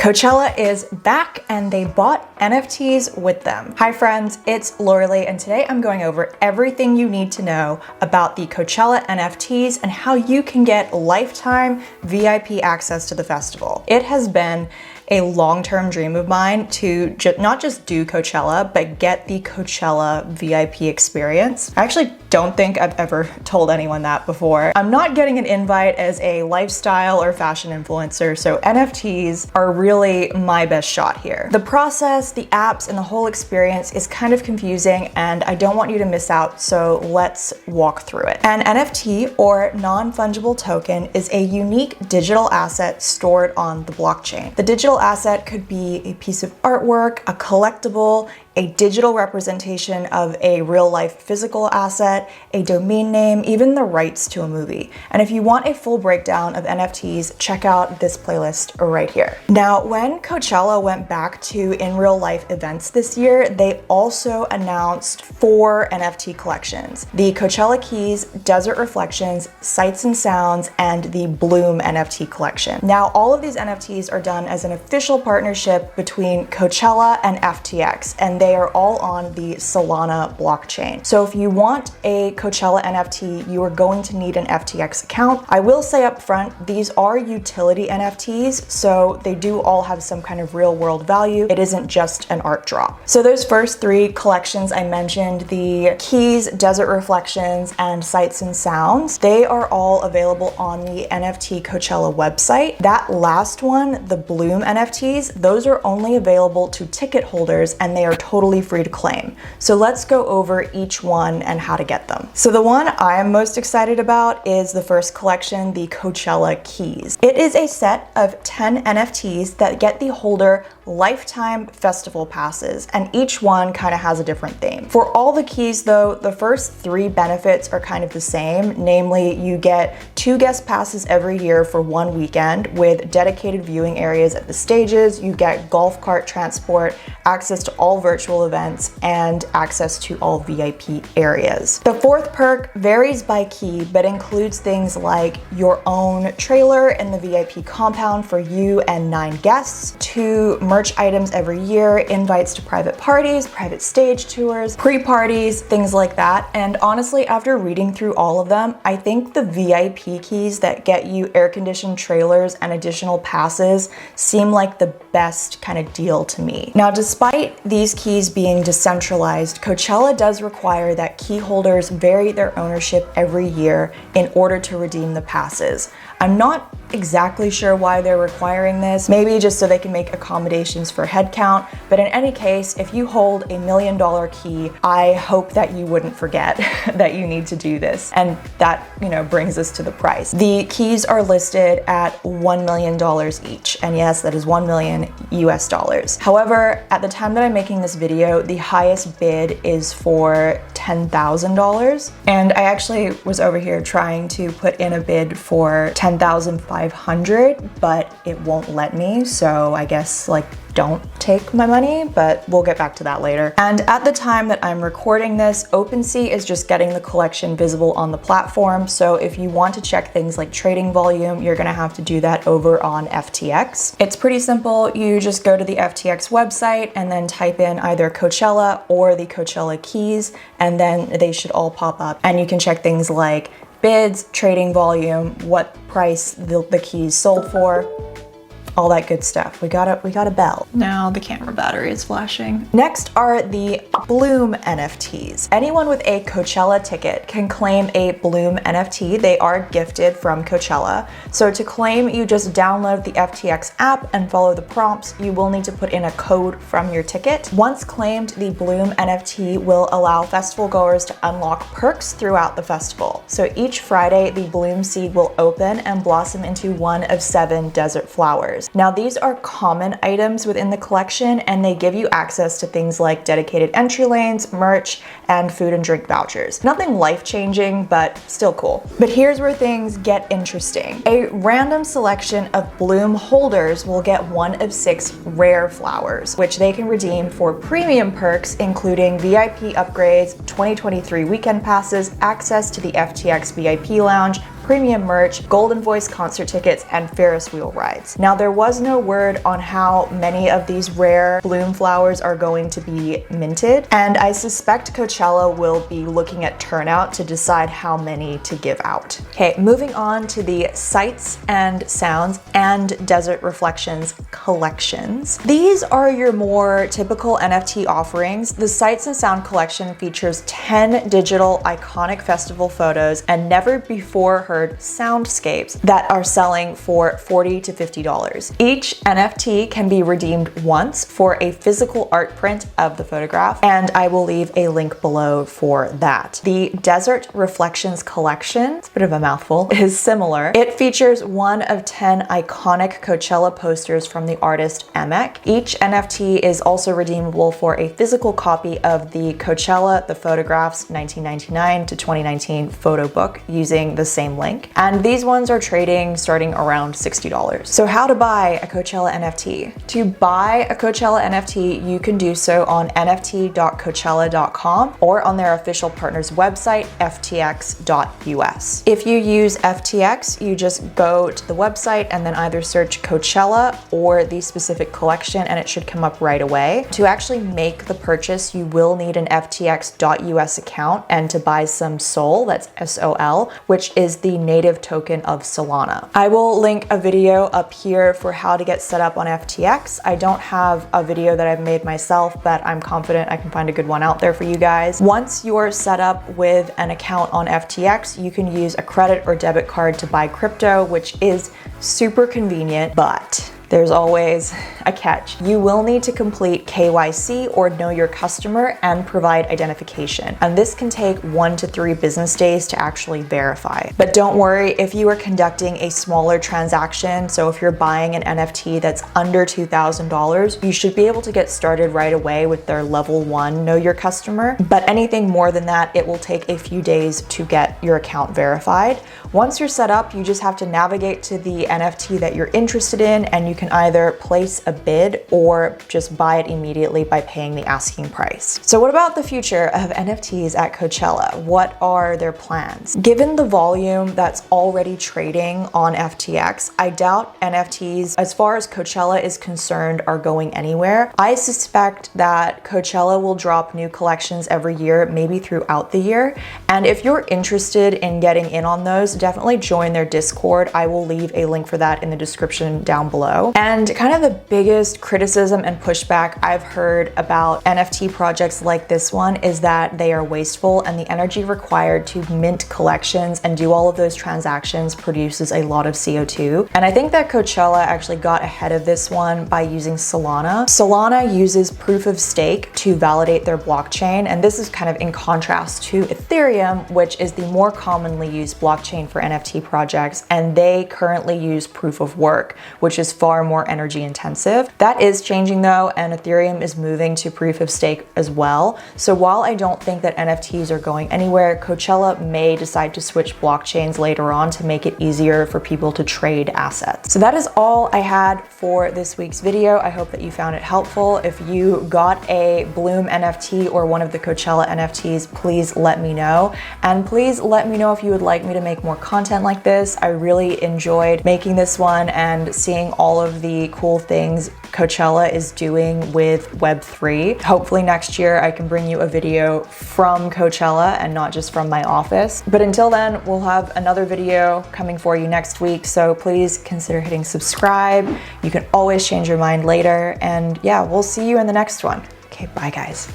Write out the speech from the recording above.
Coachella is back and they bought NFTs with them. Hi friends, it's Lorelei and today I'm going over everything you need to know about the Coachella NFTs and how you can get lifetime VIP access to the festival. It has been a long-term dream of mine to not just do Coachella, but get the Coachella VIP experience. I actually don't think I've ever told anyone that before. I'm not getting an invite as a lifestyle or fashion influencer, so NFTs are really my best shot here. The process, the apps, and the whole experience is kind of confusing and I don't want you to miss out, so let's walk through it. An NFT, or non-fungible token, is a unique digital asset stored on the blockchain. The digital asset could be a piece of artwork, a collectible, a digital representation of a real-life physical asset, a domain name, even the rights to a movie. And if you want a full breakdown of NFTs, check out this playlist right here. Now, when Coachella went back to in real-life events this year, they also announced 4 NFT collections: the Coachella Keys, Desert Reflections, Sights and Sounds, and the Bloom NFT collection. Now, all of these NFTs are done as an official partnership between Coachella and FTX, and they are all on the Solana blockchain. So if you want a Coachella NFT, you are going to need an FTX account. I will say up front, these are utility NFTs, so they do all have some kind of real world value. It isn't just an art drop. So those first 3 collections I mentioned, the Keys, Desert Reflections, and Sights and Sounds, they are all available on the NFT Coachella website. That last one, the Bloom NFTs, those are only available to ticket holders and they are totally free to claim. So let's go over each one and how to get them. So the one I am most excited about is the first collection, the Coachella Keys. It is a set of 10 NFTs that get the holder lifetime festival passes, and each one kind of has a different theme. For all the keys though, the first 3 benefits are kind of the same, namely you get 2 guest passes every year for 1 weekend with dedicated viewing areas at the stages, you get golf cart transport, access to all virtual events, and access to all VIP areas. The 4th perk varies by key, but includes things like your own trailer in the VIP compound for you and 9 guests, 2 merch items every year, invites to private parties, private stage tours, pre-parties, things like that. And honestly, after reading through all of them, I think the VIP keys that get you air-conditioned trailers and additional passes seem like the best kind of deal to me. Now, despite these keys being decentralized, Coachella does require that key holders vary their ownership every year in order to redeem the passes. I'm not exactly sure why they're requiring this, maybe just so they can make accommodations for headcount, but in any case, if you hold $1 million key, I hope that you wouldn't forget that you need to do this. And that, brings us to the price. The keys are listed at $1 million each, and yes, that is 1 million US dollars. However, at the time that I'm making this video, the highest bid is for $10,000, and I actually was over here trying to put in a bid for $10,500, but it won't let me, so I guess don't take my money, but we'll get back to that later. And at the time that I'm recording this, OpenSea is just getting the collection visible on the platform, so if you want to check things like trading volume, you're gonna have to do that over on FTX. It's pretty simple. You just go to the FTX website and then type in either Coachella or the Coachella Keys, and then they should all pop up, and you can check things like bids, trading volume, what price the keys sold for, all that good stuff. We got a bell. Now the camera battery is flashing. Next are the Bloom NFTs. Anyone with a Coachella ticket can claim a Bloom NFT. They are gifted from Coachella. So to claim, you just download the FTX app and follow the prompts. You will need to put in a code from your ticket. Once claimed, the Bloom NFT will allow festival goers to unlock perks throughout the festival. So each Friday, the Bloom seed will open and blossom into one of 7 desert flowers. Now, these are common items within the collection, and they give you access to things like dedicated entry lanes, merch, and food and drink vouchers. Nothing life-changing, but still cool. But here's where things get interesting. A random selection of Bloom holders will get one of 6 rare flowers, which they can redeem for premium perks, including VIP upgrades, 2023 weekend passes, access to the FTX VIP lounge, premium merch, Golden Voice concert tickets, and Ferris wheel rides. Now, there was no word on how many of these rare bloom flowers are going to be minted, and I suspect Coachella will be looking at turnout to decide how many to give out. Okay, moving on to the Sights and Sounds and Desert Reflections collections. These are your more typical NFT offerings. The Sights and Sound collection features 10 digital iconic festival photos and never before heard soundscapes that are selling for $40 to $50. Each NFT can be redeemed once for a physical art print of the photograph, and I will leave a link below for that. The Desert Reflections collection, it's a bit of a mouthful, is similar. It features one of 10 iconic Coachella posters from the artist Emek. Each NFT is also redeemable for a physical copy of the Coachella The Photographs 1999 to 2019 photo book using the same link. And these ones are trading starting around $60. So how to buy a Coachella NFT? To buy a Coachella NFT, you can do so on nft.coachella.com or on their official partner's website, ftx.us. If you use FTX, you just go to the website and then either search Coachella or the specific collection, and it should come up right away. To actually make the purchase, you will need an ftx.us account and to buy some SOL, that's SOL, which is the native token of Solana. I will link a video up here for how to get set up on FTX. I don't have a video that I've made myself, but I'm confident I can find a good one out there for you guys. Once you're set up with an account on FTX, you can use a credit or debit card to buy crypto, which is super convenient, but there's always a catch. You will need to complete KYC or know your customer and provide identification. And this can take 1 to 3 business days to actually verify. But don't worry, if you are conducting a smaller transaction, so if you're buying an NFT that's under $2,000, you should be able to get started right away with their level 1 know your customer. But anything more than that, it will take a few days to get your account verified. Once you're set up, you just have to navigate to the NFT that you're interested in, and you can either place a bid or just buy it immediately by paying the asking price. So what about the future of NFTs at Coachella? What are their plans? Given the volume that's already trading on FTX, I doubt NFTs, as far as Coachella is concerned, are going anywhere. I suspect that Coachella will drop new collections every year, maybe throughout the year. And if you're interested in getting in on those, definitely join their Discord. I will leave a link for that in the description down below. And kind of the biggest criticism and pushback I've heard about NFT projects like this one is that they are wasteful, and the energy required to mint collections and do all of those transactions produces a lot of CO2. And I think that Coachella actually got ahead of this one by using Solana. Solana uses proof of stake to validate their blockchain, and this is kind of in contrast to Ethereum, which is the more commonly used blockchain for NFT projects, and they currently use proof of work, which is far more energy intensive. That is changing though, and Ethereum is moving to proof of stake as well. So while I don't think that NFTs are going anywhere, Coachella may decide to switch blockchains later on to make it easier for people to trade assets. So that is all I had for this week's video. I hope that you found it helpful. If you got a Bloom NFT or one of the Coachella NFTs, please let me know. And please let me know if you would like me to make more content like this. I really enjoyed making this one and seeing all of the cool things Coachella is doing with Web3. Hopefully next year I can bring you a video from Coachella and not just from my office. But until then, we'll have another video coming for you next week. So please consider hitting subscribe. You can always change your mind later. And yeah, we'll see you in the next one. Okay, bye guys.